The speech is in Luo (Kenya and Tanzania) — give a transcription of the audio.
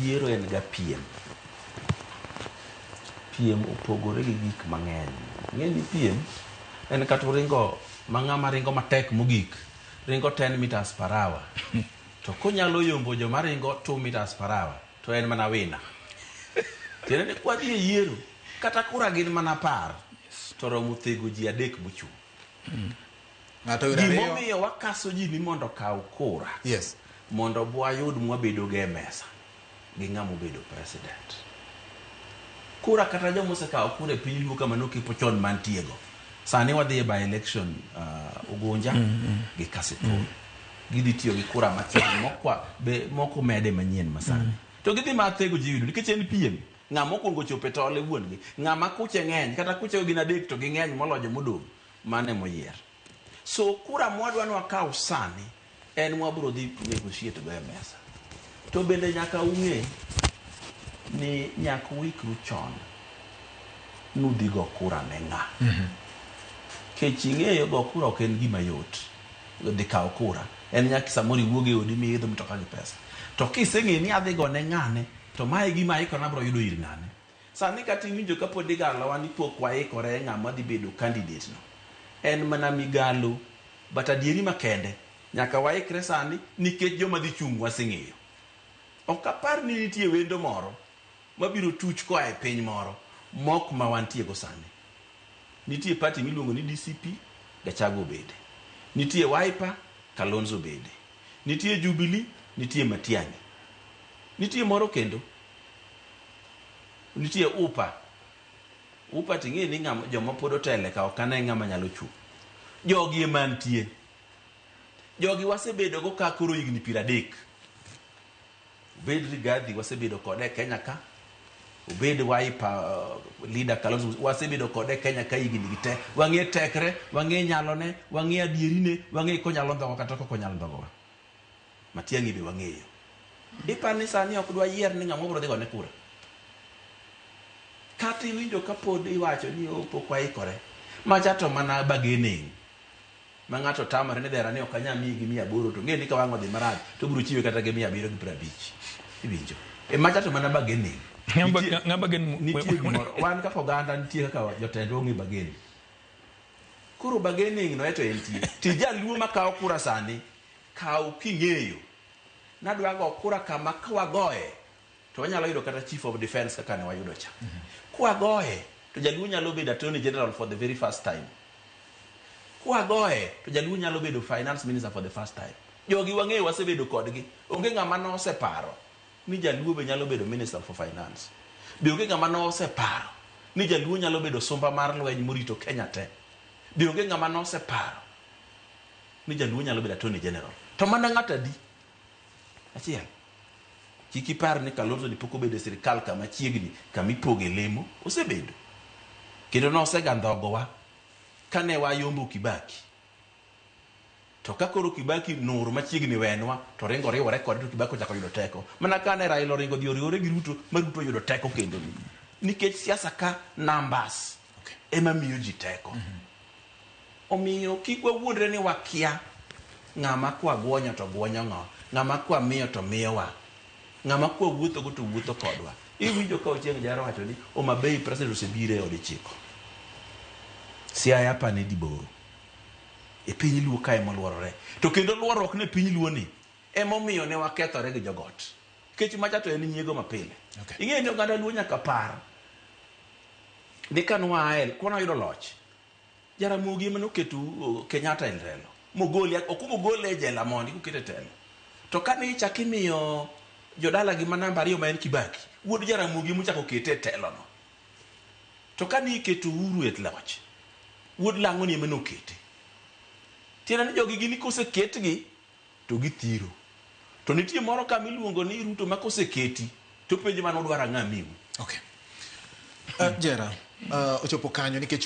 yiero en ga piem. Piem opogore gi gik mang'eny. Ng'eni piem en kata ringo ma ng'ama ringo matek mogik ringo 10 meters per hour to konyalo yombo joma ringo 2 meters per hour to en mana wina. Tiende ni kwadhi e yiero kata kura gin mana par to romo thego ji adek mochung'. Gimomiyo wakaso ji ni mondo kaw kura mondo bwayud mwabedo ge mesa gi ng'amo bedo president. Kura kata joma osekawo kura e piny luo kama nokipo chon mantiego. Sani wadhi e by election Ugunja gi Kasipul. Gidhi tiyo gi kura machiegni moko mede manyien masani. To gidhi mathego ji yudo nikech en piem. Ng'ama okwongo chope tole wuon gi. Ng'ama kuche ng'eny kata kuche gin adek to ging'eny moloyo modong' mane moyier. So kura mwadwa wakaw sani en mwabro dhi negotiate go e mesa. To bende nyaka ung'e ni nyaka wikru chon nudhi go kura ne ng'a. Kech ing'eyo go kura ok en gima yot. Dhi kaw kura en nyaka samoro iwuoge odi miidho mtoka gi pesa. To kiseng'e ni adhi go ne ng'ane to mae gima ikona bro yudo ir ng'ane. Sani kata iwinjo kapod igalowa ni pok waikore ng'ama dhi bedo candidate no. En mana migalo but adieri makende nyaka waikre sani nikech joma dhi chung' waseng'eyo. Ok apar ni nitie wendo moro mabiro tuch koa e piny moro mok ma wantie go sani. Nitie party miluongo ni DCP, Gachagua bede. Nitie Wiper, Kalonzo bede. Nitie Jubilee, nitie Matiang'i. Nitie moro kendo. Nitie UPA. UPA ting'e ni joma pod otele ka ok ane ng'ama nyalo chung'. Jogi emantie. Jogi wasebedo go ka koro higni 30. Obed Rigathi wasebedo kode Kenya ka. Obed Wiper leader Kalonzo wasebedo kode Kenya ka higni gite. Wang'e tekre, wang'e nyalone, wang'e adierine, wang'e konyalo ndhogo kata kokonyalo ndhogo. Matiang'i be wang'eyo. Ipani sani ok dwa yier ni ng'ama bro dhi go ne kura. Kata iwinjo kapod iwacho ni pok waikore. Macha to mana bargaining. Ma ng'ato tamore ne dera ni ok anya miyi gi 800 to ng'e ni ka wang'o dhi marach to biro chiwe kata gi 750. Iwinjo. Macha to mana bargaining. Nitie gimoro. Wan kaka oganda nitie kaka jotendwa ong'e bargaining. Koro bargaining no eto entie. Ti jaluo makawo kura sani kaw king'eyo. Nadwa go kura kama kwagoye to wanyalo yudo kata chief of defense kaka ne wayudo cha. Kwagoye to jaluo nyalo bedo attorney general for the very first time. Kwagoye to jaluo nyalo bedo finance minister for the first time. Jogi wang'eyo wasebedo kodgi. Onge ng'ama no oseparo ni jaluo be nyalo bedo minister for finance. Be onge ng'ama no oseparo ni jaluo nyalo bedo somba mar lweny morito Kenya te. Be onge ng'ama no oseparo ni jaluo nyalo bedo attorney general. To mana ng'ata di. Achiel. Kiki par ni Kalonzo ni poko bedo sirikal kama chiegni kama ipoge lemo osebedo. Kendo no osegandhogo wa kane wayombo Kibaki. To kakoro Kibaki nur machiegni wenwa to ringo riwore kod to Kibaki ochako yudo teko. Mana kane Raila ringo dhi oriwore gi Ruto ma Ruto yudo teko kendo ni. Nikech siasa ka numbers ema miyo ji teko. Omiyo kik wawuondre ni wakia ng'ama kwa gwonyo to gwonyo ng'o. Ng'ama kwa miyo to miyowa. Ng'ama kwa wuotho go to wuotho kodwa. Iwinjo ka Ochieng' Jaro wacho ni Homabay president osebire od chiko. Siaya pa ne diboro. E piny luo kae moluorore. To kendo luorruok ne piny luo ni emomiyo ne wakethore gi jogot. Kech macha to en nyiego mapile. Ing'e ni oganda luo nyaka par. Ni kanwa el kwana yudo loch. Jaramogi ema noketo Kenyatta e telo. Mogoli okumo gole e jela mondi kukete telo. To kane ichaki miyo jodala gi manamba 2 ma en Kibaki, wuod Jaramogi mochako kete e telo no. To kane iketo Uhuru e loch, wuod Lang'o ni ema nokete. Tiende ni jogi gini koseketgi to githiro. To nitie moro kama iluongo ni Ruto ma koseketi to penjo mano dwaro ang'a miu. Jera, ochopo kanyo nikech